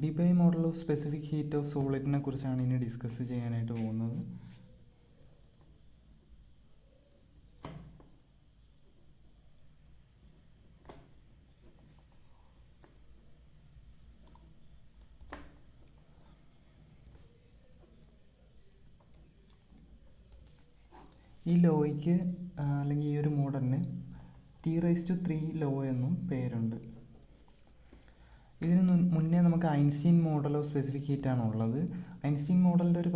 Debye model of specific heat of സോളിഡിനെ കുറിച്ചാണ് ഇനി ഡിസ്കസ് ചെയ്യാനായിട്ട് പോകുന്നത്. ഈ ലോയ്ക്ക് അല്ലെങ്കിൽ ഈ ഒരു മോഡലിന് T⁻³ ലോ എന്നും പേരുണ്ട്. ഇതിന് മുന്നേ നമുക്ക് Einstein model of specific heat ആണ് ഉള്ളത്. ഐൻസ്റ്റീൻ മോഡലിൻ്റെ ഒരു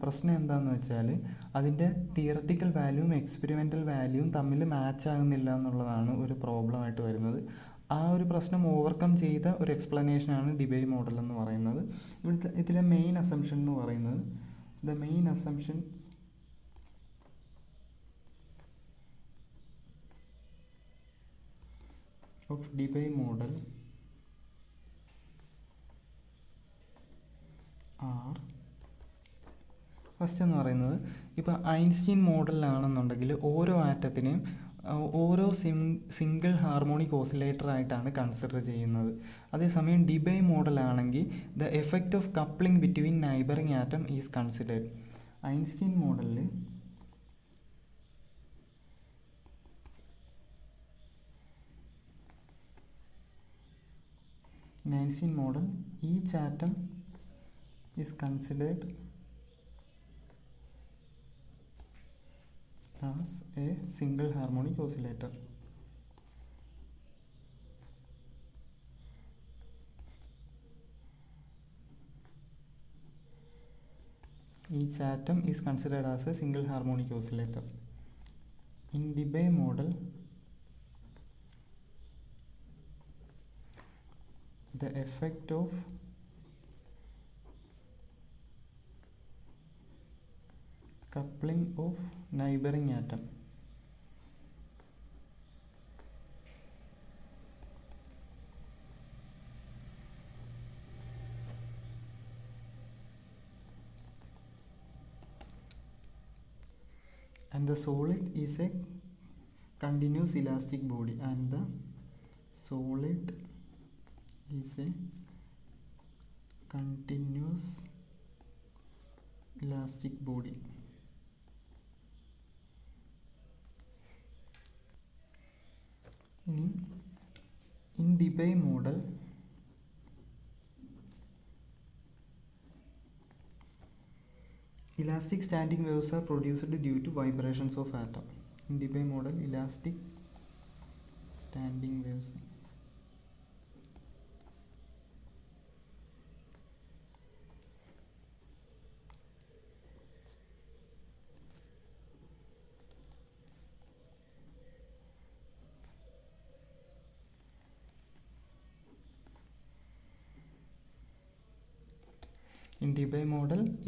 പ്രശ്നം എന്താണെന്ന് വെച്ചാൽ അതിൻ്റെ തിയററ്റിക്കൽ വാല്യൂവും എക്സ്പെരിമെൻ്റൽ വാല്യൂവും തമ്മിൽ മാച്ച് ആകുന്നില്ല എന്നുള്ളതാണ് ഒരു പ്രോബ്ലമായിട്ട് വരുന്നത്. ആ ഒരു പ്രശ്നം ഓവർകം ചെയ്ത ഒരു എക്സ്പ്ലനേഷനാണ് ഡിബൈ മോഡൽ എന്ന് പറയുന്നത്. ഇതിലെ മെയിൻ അസംഷൻ എന്ന് പറയുന്നത് the main assumption of Debye model are. First എന്ന് പറയുന്നത്, ഇപ്പോൾ ഐൻസ്റ്റീൻ മോഡലിലാണെന്നുണ്ടെങ്കിൽ ഓരോ ആറ്റത്തിനെയും ഓരോ സിംഗിൾ ഹാർമോണിക് ഓസിലേറ്റർ ആയിട്ടാണ് കൺസിഡർ ചെയ്യുന്നത്. അതേസമയം ഡിബൈ മോഡലാണെങ്കിൽ the effect of coupling between neighbouring atom is considered. Einstein മോഡലിൽ each atom is considered as a single harmonic oscillator. Each atom is considered as a single harmonic oscillator. In Debye model, the effect of coupling of neighboring atom and the solid is a continuous elastic body is a continuous elastic body. In Debye model, elastic standing waves are produced due to vibrations of atom. In Debye model, elastic standing waves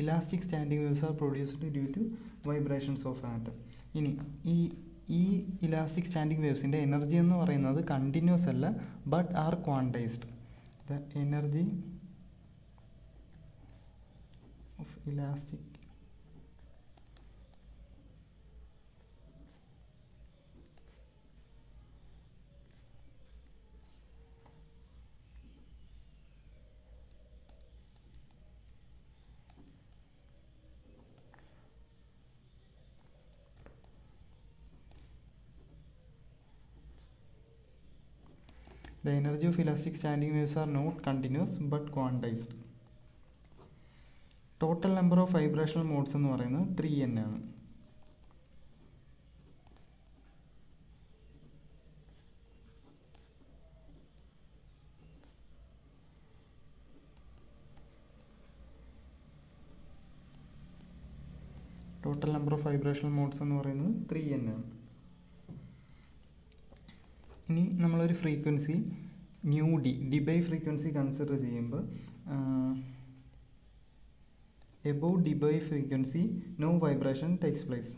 elastic standing waves are produced due to vibrations of atom. ഇനി ഈ elastic standing വേവ്സിൻ്റെ energy എന്ന് പറയുന്നത് continuous അല്ല, but are quantised. The energy of elastic The energy of elastic standing waves are not continuous but quantized. Total number of vibrational modes എന്ന് പറയുന്നത് 3n ആണ്. Total number of vibrational modes എന്ന് പറയുന്നത് 3n ആണ്. ഇനി നമ്മളൊരു frequency Debye frequency consider ചെയ്യുമ്പോൾ above Debye frequency no vibration takes place.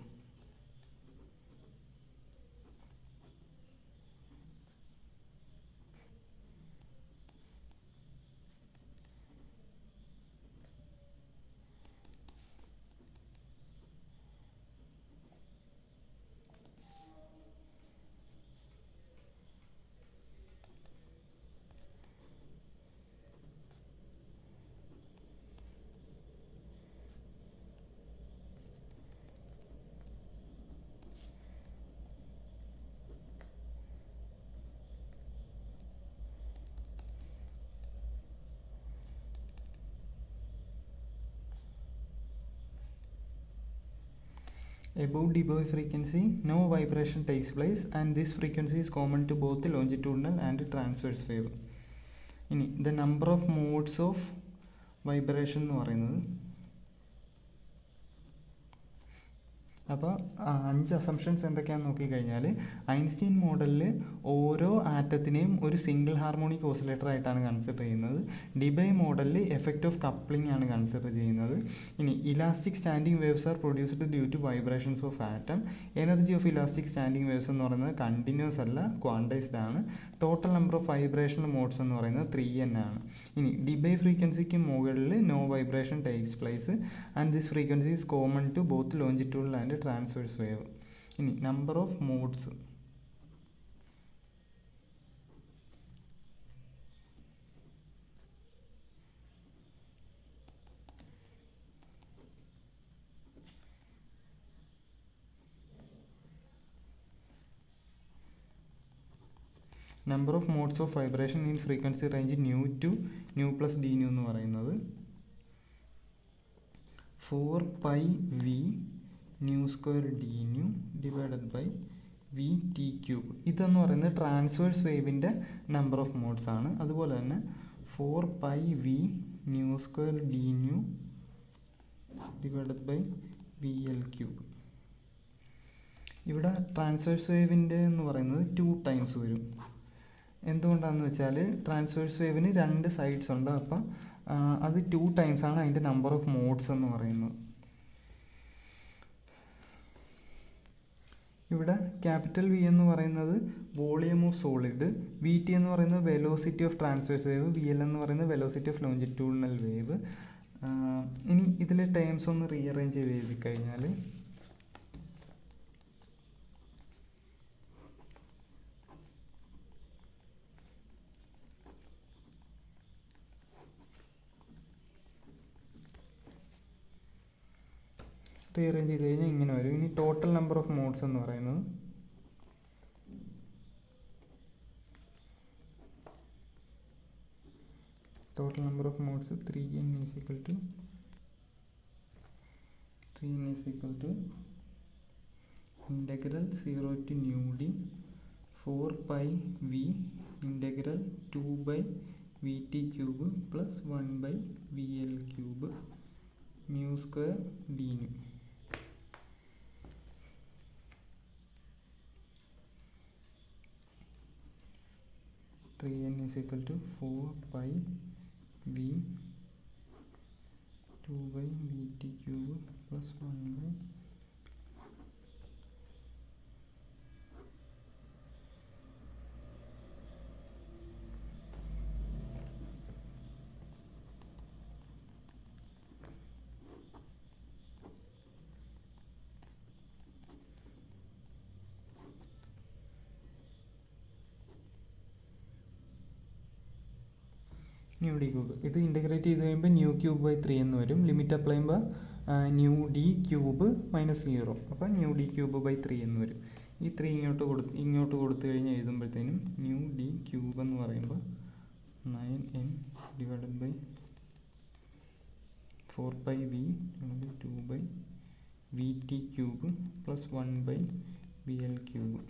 Above dBoy frequency, no vibration takes place, and this frequency is common to both the longitudinal and transverse wave. ഇനി the number of modes of vibration എന്ന് പറയുന്നത്, അപ്പോൾ 5 assumptions എന്തൊക്കെയാണെന്ന് നോക്കിക്കഴിഞ്ഞാൽ, Einstein മോഡലിൽ ഓരോ ആറ്റത്തിനെയും ഒരു സിംഗിൾ ഹാർമോണിക് ഓസിലേറ്റർ ആയിട്ടാണ് കൺസിഡർ ചെയ്യുന്നത്. ഡിബൈ മോഡലിൽ എഫക്റ്റ് ഓഫ് കപ്ലിംഗ് ആണ് കൺസിഡർ ചെയ്യുന്നത്. ഇനി elastic standing waves are produced due to vibrations of atom. Energy of elastic standing waves എന്ന് പറയുന്നത് കണ്ടിന്യൂസ് അല്ല, ക്വാണ്ടൈസ്ഡ് ആണ്. Total number of vibrational modes എന്ന് പറയുന്നത് 3n ആണ്. ഇനി ഡിബൈ ഫ്രീക്വൻസിക്ക് മുകളിൽ no vibration takes place, and this frequency is common to both longitudinal and transverse wave. ഇനി number of modes, number of modes of vibration in frequency range nu to nu plus D nu എന്ന് പറയുന്നത് 4πv nu square D nu divided by V T cube. ഇതെന്ന് പറയുന്നത് transverse വേവിൻ്റെ number of modes ആണ്. അതുപോലെ തന്നെ 4πv nu square D nu divided by V L cube. ഇവിടെ transverse വേവിൻ്റെ എന്ന് പറയുന്നത് 2 ടൈംസ് വരും. എന്തുകൊണ്ടാണെന്ന് വെച്ചാൽ ട്രാൻസ്വേഴ്സ് വേവിന് 2 സൈഡ്സ് ഉണ്ട്, അപ്പം അത് 2 ടൈംസ് ആണ് അതിൻ്റെ നമ്പർ ഓഫ് മോഡ്സ് എന്ന് പറയുന്നത്. ഇവിടെ ക്യാപിറ്റൽ വി എന്ന് പറയുന്നത് volume of solid, V T എന്ന് പറയുന്നത് velocity of transverse wave, V L എന്ന് പറയുന്നത് വെലോസിറ്റി ഓഫ് ലോഞ്ചിറ്റ്യൂഡിനൽ വേവ്. ഇനി ഇതിലെ ടേംസ് ഒന്ന് റീഅറേഞ്ച് ചെയ്ത് എഴുതി കഴിഞ്ഞാൽ ഇങ്ങനെ വരും. ഇനി ടോട്ടൽ നമ്പർ ഓഫ് മോഡ്സ് എന്ന് പറയുന്നത് total number of modes 3n is equal to integral 0 to nu d 4πv integral 2 by vt cube plus 1 by vl cube mu square d nu. n is equal to 4πv 2 by vt cube plus 1 by new D cube. ഇത് integrate ചെയ്ത് കഴിയുമ്പോൾ new cube by 3 എന്ന് വരും. Limit apply ചെയ്യുമ്പോൾ new D cube minus 0, അപ്പോൾ new D cube by 3 എന്ന് വരും. ഈ 3 ഇങ്ങോട്ട് കൊടുത്തു കഴിഞ്ഞ് എഴുതുമ്പോഴത്തേനും ന്യൂ ഡി ക്യൂബ് എന്ന് പറയുമ്പോൾ 9n divided by 4πv 2 by V T cube plus 1 by V L cube.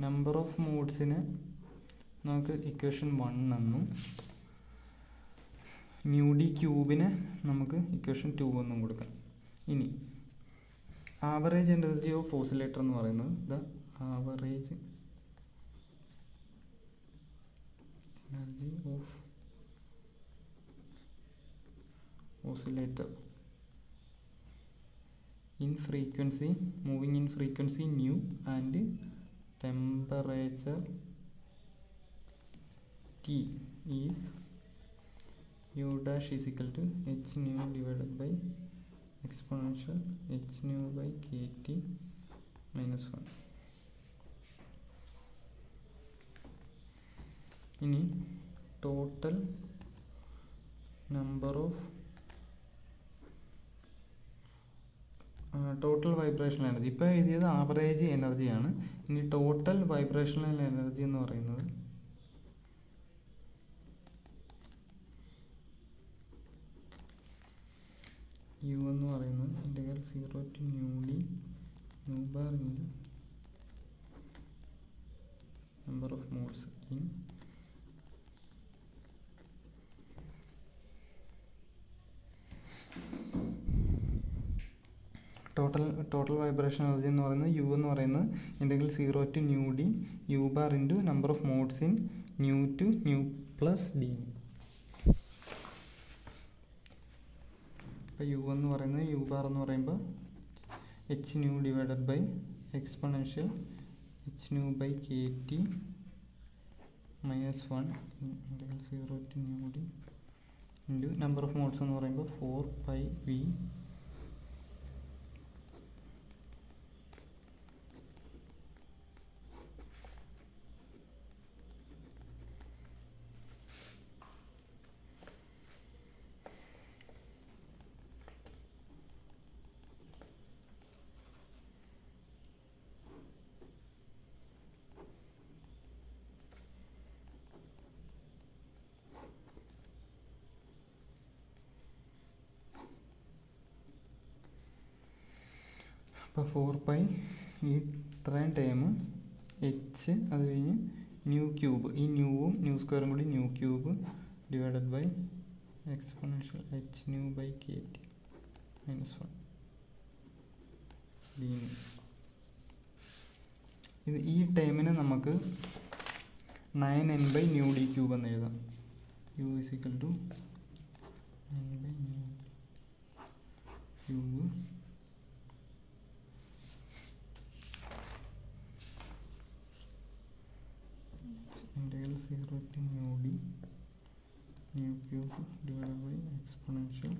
Number of മോഡ്സിന് നമുക്ക് ഇക്വേഷൻ 1 എന്നും ന്യൂ ഡി ക്യൂബിന് നമുക്ക് ഇക്വേഷൻ 2 എന്നും കൊടുക്കാം. ഇനി ആവറേജ് എനർജി ഓഫ് ഓസിലേറ്റർ എന്ന് പറയുന്നത് the average energy of oscillator in frequency, moving in frequency nu and temperature T is u dash is equal to h nu divided by exponential h nu by kt minus 1. ഇനി total number of total vibrational energy. ഇപ്പോൾ എഴുതിയത് average എനർജിയാണ്. ഇനി total vibrational energy എന്ന് പറയുന്നത് U എന്ന് പറയുന്നത് integral 0 to nu D nu bar into number of modes in total vibration energy എന്ന് പറയുന്നത് യു എന്ന് പറയുന്നത് integral 0 to nu D U bar into number of modes in nu to nu plus D. അപ്പോൾ U എന്ന് പറയുന്നത് U bar എന്ന് പറയുമ്പോൾ H nu divided by exponential H nu by K T minus 1 integral 0 to nu D into number of modes എന്ന് പറയുമ്പോൾ 4πv അപ്പോൾ 4π ഈ ഇത്രയും ടൈം എച്ച് അത് കഴിഞ്ഞ് ന്യൂ ക്യൂബ് ഈ ന്യൂവും ന്യൂ സ്ക്വയറും കൂടി nu cube divided by exponential H nu by K T minus 1 D. ഇത് ഈ ടൈമിന് നമുക്ക് 9n by nu D cube എന്ന് എഴുതാം. U is equal to 9 by nu cube integral 0 to nu D nu cube divide by exponential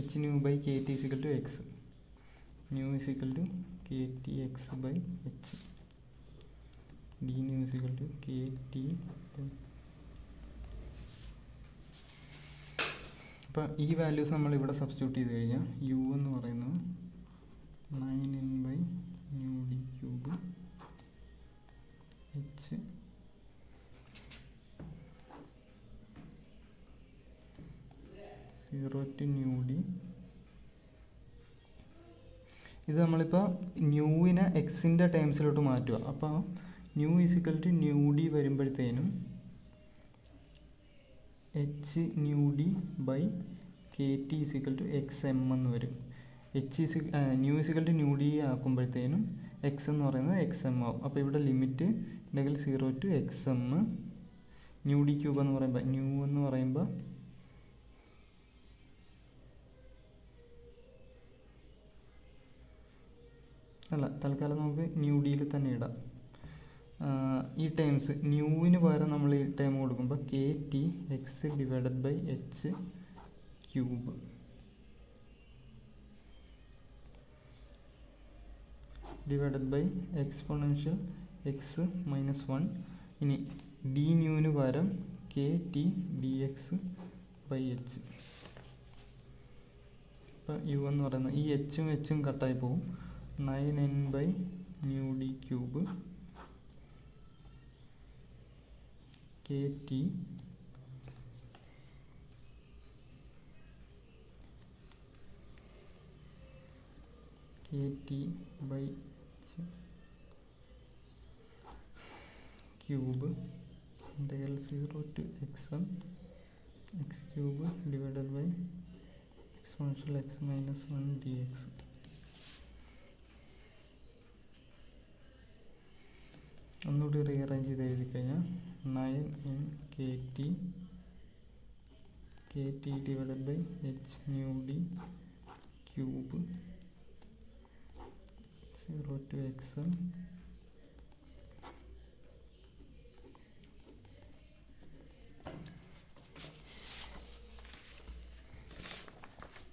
H nu by K T is equal to X nu is equal to K T X by H D nu is equal to K T by. അപ്പോൾ ഈ values നമ്മൾ ഇവിടെ substitute ചെയ്ത് കഴിഞ്ഞാൽ U എന്ന് പറയുന്നത് 9n by nu D cube H zero to nu D. ഇത് നമ്മളിപ്പോൾ ന്യൂവിനെ എക്സിൻ്റെ ടേംസിലോട്ട് മാറ്റുക. അപ്പോൾ nu is equal to nu D വരുമ്പോഴത്തേനും H nu D by K T is equal to X M എന്ന് വരും. Nu is equal to nu D ആക്കുമ്പോഴത്തേനും എക്സ് എന്ന് പറയുന്നത് എക്സ് എം ആവും. അപ്പോൾ ഇവിടെ limit integral 0 to X M nu D cube എന്ന് പറയുമ്പോൾ ന്യൂ എന്ന് പറയുമ്പോൾ അല്ല തൽക്കാലം നമുക്ക് ന്യൂ ഡിയിൽ തന്നെ ഇടാം. ഈ ടേംസ് ന്യൂവിന് പകരം നമ്മൾ ഈ ടേം കൊടുക്കുമ്പോൾ K T X divided by H cube divided by exponential X minus 1. ഇനി ഡി ന്യൂവിന് പകരം K T D X by H. ഇപ്പം യു എന്ന് പറയുന്നത് ഈ എച്ചും കട്ടായി പോകും. 9n by nu D cube K T by cube integral 0 to X M X cube divided by exponential X minus 1 D X. ഒന്നുകൂടി റീഅറേഞ്ച് ചെയ്ത് എഴുതി കഴിഞ്ഞാൽ 9n K T divided by H nu D cube 0 to X M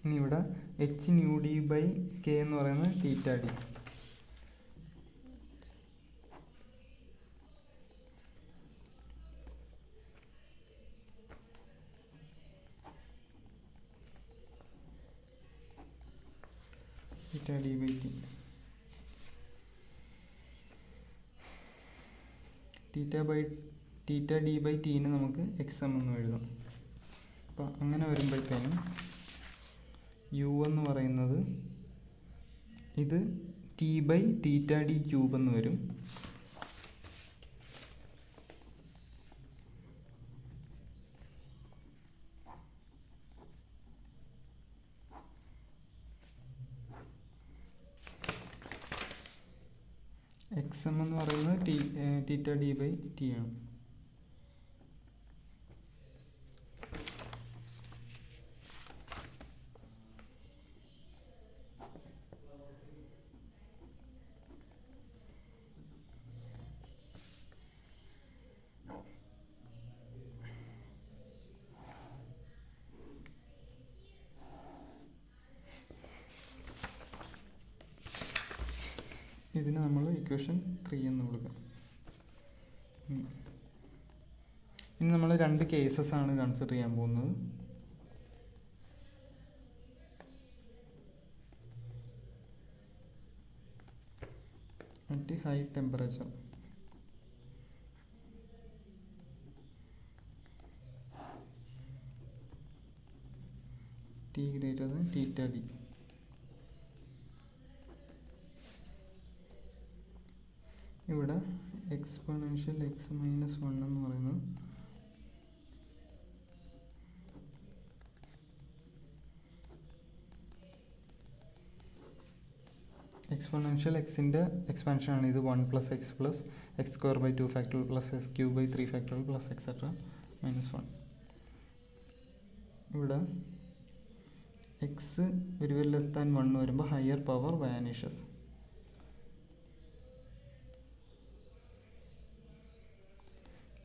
ഇനി ഇവിടെ H nu D by K എന്ന് പറയുന്നത് theta D. Theta D by ടീനെ നമുക്ക് എക്സ് എം എന്ന് എഴുതാം. അപ്പോൾ അങ്ങനെ വരുമ്പോഴത്തേനും യു എന്ന് പറയുന്നത് ഇത് T by theta D cube എന്ന് വരും. എക്സ് എം എന്ന് പറയുന്നത് തീറ്റ ഡി ബൈ ടി ആണ്. ഇതിന് നമ്മൾ ഇക്വേഷൻ 3 എന്ന് കൊടുക്കാം. ഇനി നമ്മൾ 2 കേസസ് ആണ് കൺസിഡർ ചെയ്യാൻ പോകുന്നത്. High temperature T greater than theta d. ഇവിടെ എക്സ്പോണൻഷ്യൽ എക്സ് മൈനസ് 1 എന്ന് പറയുന്നത് എക്സ്പോണൻഷ്യൽ എക്സിൻ്റെ എക്സ്പാൻഷനാണ്. ഇത് 1 + x + x² / 2 factorial + x³ / 3 factorial + etcetera -1. ഇവിടെ എക്സ് >1 വരുമ്പോൾ ഹയർ പവർ വാനിഷസ്.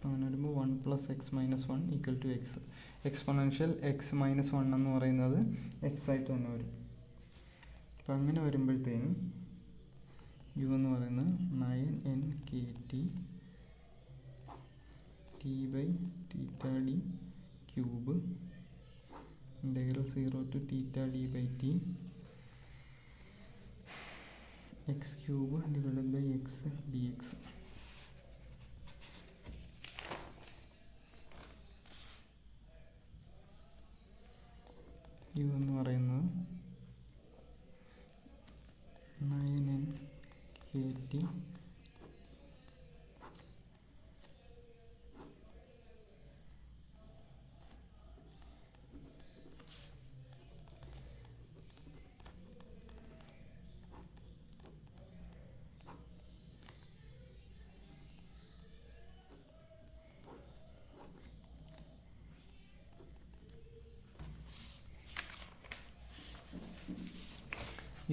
അങ്ങനെ വരുമ്പോൾ 1 + x - 1 = x. എക്സ്പോണൻഷ്യൽ x - 1 എന്ന് പറയുന്നത് എക്സ് ആയിട്ട് തന്നെ വരും. അപ്പം അങ്ങനെ വരുമ്പോഴത്തേനും യു എന്ന് പറയുന്നത് 9nkt t/θd cube integral 0 to theta d by t x³ divided by x dx. U എന്ന് പറയുന്നത് 9nkt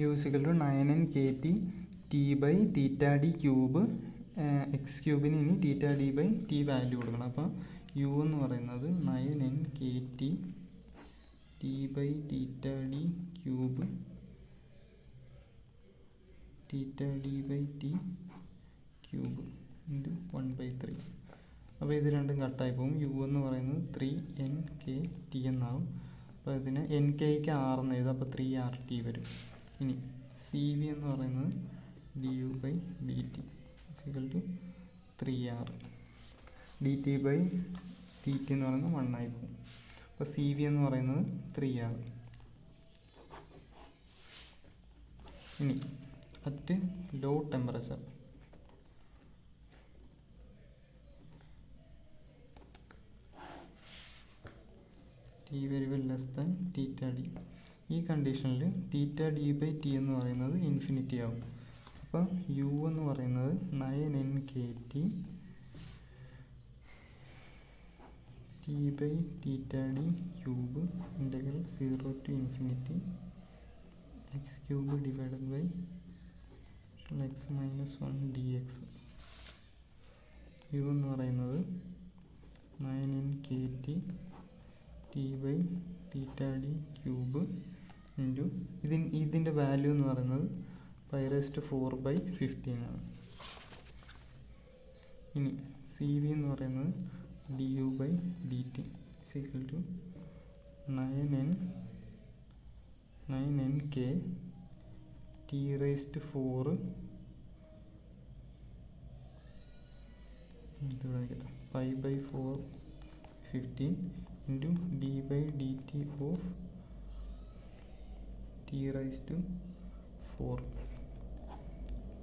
u = 9nkt t/θd cube x³ ഇനി θd by t വാല്യൂ കൊടുക്കണം. അപ്പോൾ u എന്ന് പറയുന്നത് 9nkt t/θd cube θd by t cube into 1/3. അപ്പോൾ ഇത് രണ്ടും കട്ടായി പോകും. u എന്ന് പറയുന്നത് 3nkt എന്നാവും. അപ്പോൾ ഇതിന് nkക്ക് 6 എന്ന് എഴുതാം. അപ്പോൾ 3RT വരും. ഇനി സി വി എന്ന് പറയുന്നത് du/dt = 3R. dt/dt എന്ന് പറയുന്നത് 1 ആയി പോകും. അപ്പോൾ സി വി എന്ന് പറയുന്നത് 3R. ഇനി at low temperature T >θd. ഈ കണ്ടീഷനിൽ θd/t എന്ന് പറയുന്നത് ഇൻഫിനിറ്റി ആവും. അപ്പോൾ u എന്ന് പറയുന്നത് 9nkt t/θd cube integral 0 to ∞ x³ divided by x - 1 dx. u എന്ന് പറയുന്നത് 9nkt t/θd ക്യൂബ് ഇൻറ്റു ഇതിൻ്റെ വാല്യൂ എന്ന് പറയുന്നത് π4/15 ആണ്. ഇനി സി വി എന്ന് പറയുന്നത് du/dt = 9nk t⁴ pi by 4 15 into D by D T of T rice to 4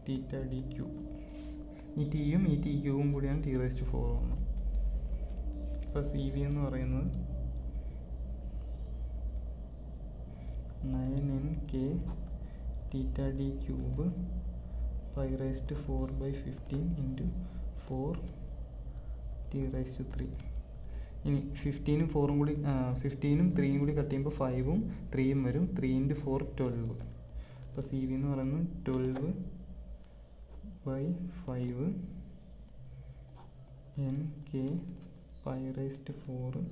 theta D cube. ഈ ടിയും ഈ ടി ക്യൂബും കൂടിയാണ് ടി റൈസ് ടു 4 വന്നത്. ഇപ്പോൾ സി വി എന്ന് പറയുന്നത് 9nk theta D cube pi rice to 4 by 15 into 4 T rice to 3. ഇനി 15ഉം 4ഉം കൂടി 15ഉം 3ഉം കൂടി കട്ട് ചെയ്യുമ്പോൾ 5ഉം 3ഉം വരും. 3 ഇൻറ്റു 4 12. അപ്പോൾ സി വി എന്ന് പറയുന്നത് 12 by 5 nk pi rice to 4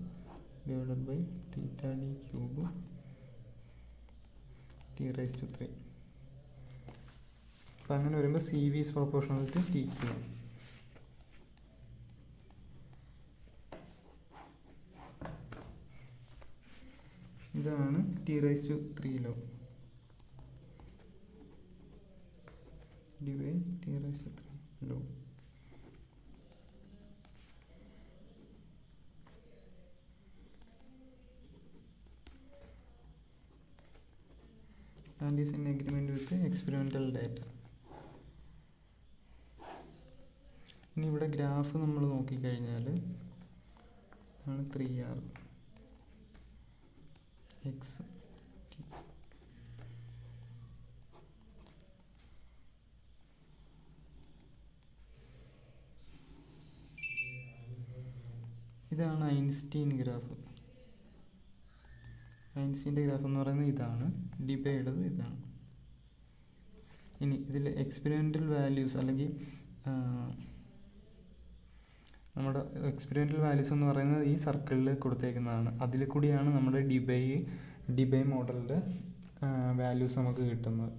divided by theta D cube T rice to 3. അപ്പം അങ്ങനെ വരുമ്പോൾ C V is proportional to T cube. ഇതാണ് T rice to 3 law. Debye T rice to 3 law. And is in agreement with the experimental data. ഇനി ഇവിടെ graph നമ്മൾ നോക്കിക്കഴിഞ്ഞാൽ ആണ് 3R x t. ഇതാണ് ഐൻസ്റ്റീൻ ഗ്രാഫ്. ഐൻസ്റ്റീൻ്റെ ഗ്രാഫ് എന്ന് പറയുന്നത് ഇതാണ്. ഡിബൈഡത് ഇതാണ്. ഇനി ഇതിൽ എക്സ്പെരിമെൻ്റൽ വാല്യൂസ് അല്ലെങ്കിൽ നമ്മുടെ എക്സ്പെരിമെൻ്റൽ വാല്യൂസ് എന്ന് പറയുന്നത് ഈ സർക്കിളിൽ കൊടുത്തേക്കുന്നതാണ്. അതിൽ കൂടിയാണ് നമ്മുടെ ഡിബൈ മോഡലിൻ്റെ വാല്യൂസ് നമുക്ക് കിട്ടുന്നത്.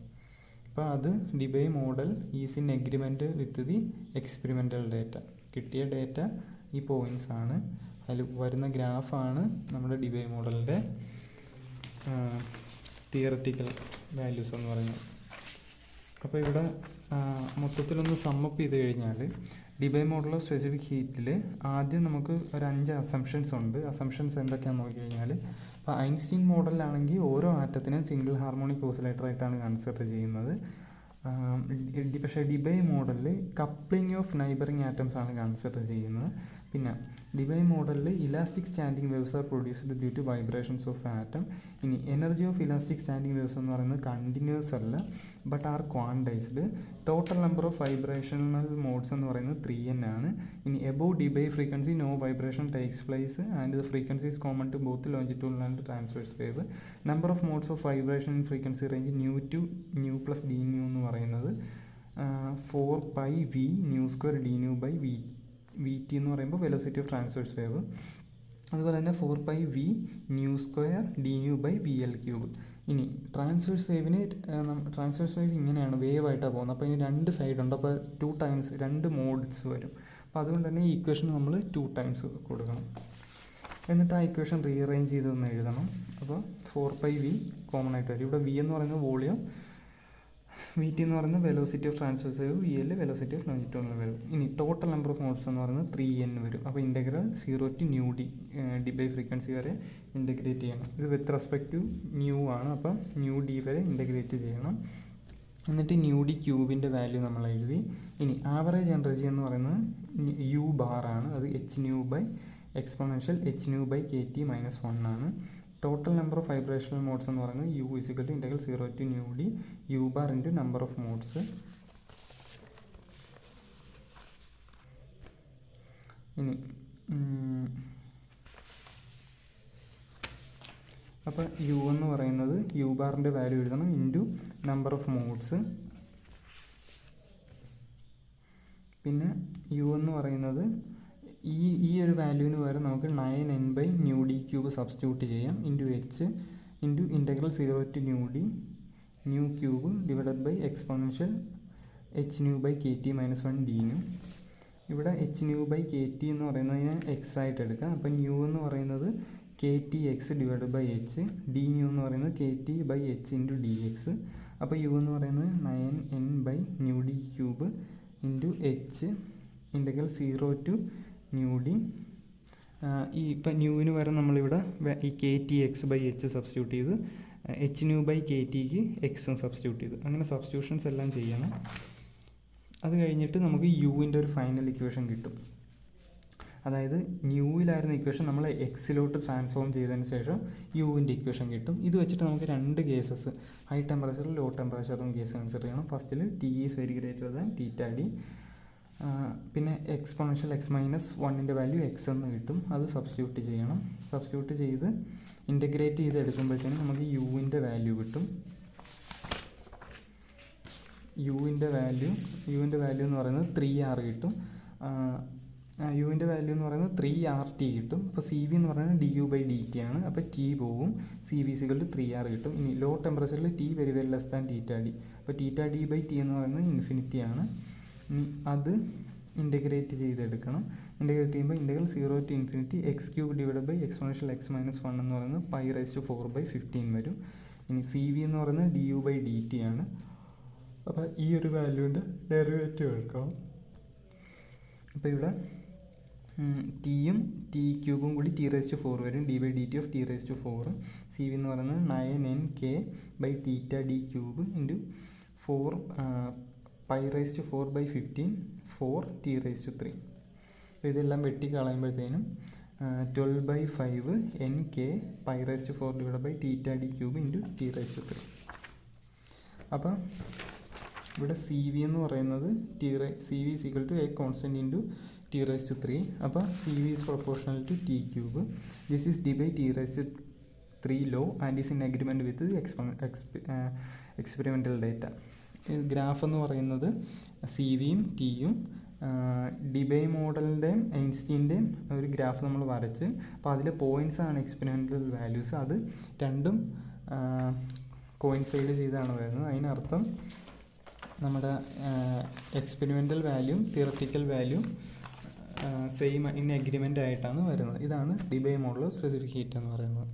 അപ്പോൾ അത് debye model is in agreement with the experimental data. കിട്ടിയ ഡേറ്റ ഈ പോയിൻറ്റ്സ് ആണ്. അതിൽ വരുന്ന ഗ്രാഫാണ് നമ്മുടെ ഡിബൈ മോഡലിൻ്റെ തിയററ്റിക്കൽ വാല്യൂസ് എന്ന് പറയുന്നത്. അപ്പോൾ ഇവിടെ മൊത്തത്തിലൊന്ന് സമ്മപ്പ് ചെയ്ത് കഴിഞ്ഞാൽ ഡിബൈ മോഡൽ ഓഫ് സ്പെസിഫിക് ഹീറ്റിൽ ആദ്യം നമുക്ക് ഒരു 5 അസംഷൻസ് ഉണ്ട്. അസംഷൻസ് എന്തൊക്കെയാണെന്ന് നോക്കിക്കഴിഞ്ഞാൽ, അപ്പോൾ ഐൻസ്റ്റീൻ മോഡലിലാണെങ്കിൽ ഓരോ ആറ്റത്തിനും സിംഗിൾ ഹാർമോണിക് ഓസിലേറ്ററായിട്ടാണ് കൺസിഡർ ചെയ്യുന്നത്. പക്ഷേ ഡിബൈ മോഡലിൽ കപ്ലിംഗ് ഓഫ് നൈബറിങ് ആറ്റംസ് ആണ് കൺസിഡർ ചെയ്യുന്നത്. പിന്നെ ഡിബൈ മോഡലിൽ elastic standing waves are produced due to vibrations of atom. ഇനി energy of elastic standing waves എന്ന് പറയുന്നത് കണ്ടിന്യൂസ് അല്ല, but are quantized. Total number of vibrational modes എന്ന് പറയുന്നത് 3n ആണ്. ഇനി above Debye frequency no vibration takes place and the frequency is common to both longitudinal and transverse wave. Number of modes of vibration in frequency range nu to nu plus D nu എന്ന് പറയുന്നത് 4πv nu square D nu by V T എന്ന് പറയുമ്പോൾ velocity of transverse wave. അതുപോലെ തന്നെ 4πv nu square D nu by V L cube. ഇനി transverse wave ഇങ്ങനെയാണ്, wave ആയിട്ടാണ് പോകുന്നത്. അപ്പോൾ ഇതിന് 2 സൈഡുണ്ട്. അപ്പോൾ 2 ടൈംസ് 2 മോഡ്സ് വരും. അപ്പോൾ അതുകൊണ്ട് തന്നെ ഈ ഇക്വേഷൻ നമ്മൾ 2 ടൈംസ് കൊടുക്കണം. എന്നിട്ട് ആ ഇക്വേഷൻ റീഅറേഞ്ച് ചെയ്തൊന്ന് എഴുതണം. അപ്പോൾ 4πv കോമൺ ആയിട്ട് വരും. ഇവിടെ വി എന്ന് പറയുന്നത് വോളിയം, വി ടി എന്ന് പറയുന്നത് velocity of transverse wave, V L velocity of longitudinal wave. ഇനി ടോട്ടൽ നമ്പർ ഓഫ് മോഡ്സ് എന്ന് പറയുന്നത് 3n വരും. അപ്പോൾ integral 0 to nu D by frequency വരെ ഇൻ്റഗ്രേറ്റ് ചെയ്യണം. ഇത് വിത്ത് റെസ്പെക്ട് ടു ന്യൂ ആണ്. അപ്പം ന്യൂ ഡി വരെ ഇൻ്റഗ്രേറ്റ് ചെയ്യണം. എന്നിട്ട് ന്യൂ ഡി ക്യൂബിൻ്റെ വാല്യൂ നമ്മൾ എഴുതി. ഇനി ആവറേജ് എനർജി എന്ന് പറയുന്നത് യു ബാർ ആണ്. അത് H nu by exponential H nu by K T minus 1 ആണ്. Total number of vibrational modes എന്ന് പറയുന്നത് U is equal to integral 0 to nu D U bar into number of modes. ഇനി അപ്പോൾ U എന്ന് പറയുന്നത് U ബാറിൻ്റെ വാല്യൂ എഴുതണം into number of modes. പിന്നെ യു എന്ന് പറയുന്നത് ഈ ഒരു വാല്യൂവിന് പകരം നമുക്ക് 9n by nu D cube substitute ചെയ്യാം into H into integral 0 to nu D nu cube divided by exponential H nu by K T minus 1 D nu. ഇവിടെ H nu by K T എന്ന് പറയുന്നതിന് X ആയിട്ട് എടുക്കാം. അപ്പം nu എന്ന് പറയുന്നത് K T X divide by H, D nu എന്ന് പറയുന്നത് K T by H into D X. അപ്പോൾ യു എന്ന് പറയുന്നത് 9n by nu D cube into H integral 0 to nu D. ഈ ഇപ്പം ന്യൂവിന് പകരം നമ്മളിവിടെ ഈ K T X by H substitute ചെയ്ത് എച്ച് ന്യൂ ബൈ കെ ടിക്ക് എക്സും സബ്സ്റ്റിറ്റ്യൂട്ട് ചെയ്ത് അങ്ങനെ സബ്സ്റ്റിറ്റ്യൂഷൻസ് എല്ലാം ചെയ്യണം. അത് കഴിഞ്ഞിട്ട് നമുക്ക് യുവിൻ്റെ ഒരു ഫൈനൽ ഇക്വേഷൻ കിട്ടും. അതായത് ന്യൂവിലായിരുന്ന ഇക്വേഷൻ നമ്മൾ എക്സിലോട്ട് ട്രാൻസ്ഫോം ചെയ്തതിന് ശേഷം യുവിൻ്റെ ഇക്വേഷൻ കിട്ടും. ഇത് വെച്ചിട്ട് നമുക്ക് രണ്ട് കേസസ് ഹൈ ടെമ്പറേച്ചറും ലോ ടെമ്പറേച്ചറും കേസ് കൺസിഡർ ചെയ്യണം. ഫസ്റ്റിൽ T is very greater than theta D, പിന്നെ എക്സ്പോണൻഷ്യൽ എക്സ് മൈനസ് വണ്ണിൻ്റെ വാല്യൂ എക്സ് എന്ന് കിട്ടും. അത് സബ്സ്റ്റിറ്റ്യൂട്ട് ചെയ്യണം. സബ്സ്റ്റിറ്റ്യൂട്ട് ചെയ്ത് ഇൻ്റഗ്രേറ്റ് ചെയ്ത് എടുക്കുമ്പോഴത്തേനും നമുക്ക് യുവിൻ്റെ വാല്യൂ കിട്ടും. യുവിൻ്റെ വാല്യൂ എന്ന് പറയുന്നത് 3R കിട്ടും. യുവിൻ്റെ വാല്യൂ എന്ന് പറയുന്നത് 3RT കിട്ടും. അപ്പോൾ സി വി എന്ന് പറയുന്നത് D U by D T ആണ്. അപ്പോൾ ടി പോകും, സി വി സികൾ 3R കിട്ടും. ഇനി ലോ ടെമ്പറേച്ചറിൽ T very very less than theta D. അപ്പോൾ തീറ്റ ഡി ബൈ ടി എന്ന് പറയുന്നത് ഇൻഫിനിറ്റി ആണ്. ഇനി അത് ഇൻ്റഗ്രേറ്റ് ചെയ്തെടുക്കണം. ഇൻ്റഗ്രേറ്റ് ചെയ്യുമ്പോൾ integral 0 to infinity X cube divide by exponential X minus 1 എന്ന് പറയുന്നത് പൈ റൈസ് ടു 4/15 വരും. ഇനി സി വി എന്ന് പറയുന്നത് D U by D T ആണ്. അപ്പോൾ ഈ ഒരു വാല്യൂവിൻ്റെ ഡെറിവേറ്റീവ് എടുക്കണം. അപ്പോൾ ഇവിടെ ടിയും ടി ക്യൂബും കൂടി ടി റൈസ് ടു 4 വരും. D by D T of T rice to 4. C V എന്ന് പറയുന്നത് 9nk by theta D cube into 4 pi rice to 4/15 4 T rice to 3. അപ്പോൾ ഇതെല്ലാം വെട്ടി കളയുമ്പോഴത്തേനും 12/5 nk pi rice to 4 divide by theta D cube into T rice to 3. അപ്പോൾ ഇവിടെ C V എന്ന് പറയുന്നത് C V is equal to a constant into T rice to 3. അപ്പോൾ C V is proportional to T cube. This is Debye T rice to 3 law and is in agreement with experimental data. Graph എന്ന് പറയുന്നത് C വിയും ടിയും ഡിബേ മോഡലിൻ്റെയും ഐൻസ്റ്റീൻ്റെയും ഒരു graph നമ്മൾ വരച്ച്, അപ്പോൾ അതിലെ പോയിൻറ്റ്സ് ആണ് എക്സ്പെരിമെൻ്റൽ വാല്യൂസ്. അത് രണ്ടും കോയിൻസൈഡ് ചെയ്താണ് വരുന്നത്. അതിനർത്ഥം നമ്മുടെ എക്സ്പെരിമെൻ്റൽ വാല്യൂം തിയററ്റിക്കൽ വാല്യൂം സെയിം ഇൻ അഗ്രിമെൻ്റ് ആയിട്ടാണ് വരുന്നത്. ഇതാണ് Debye model of specific heat എന്ന് പറയുന്നത്.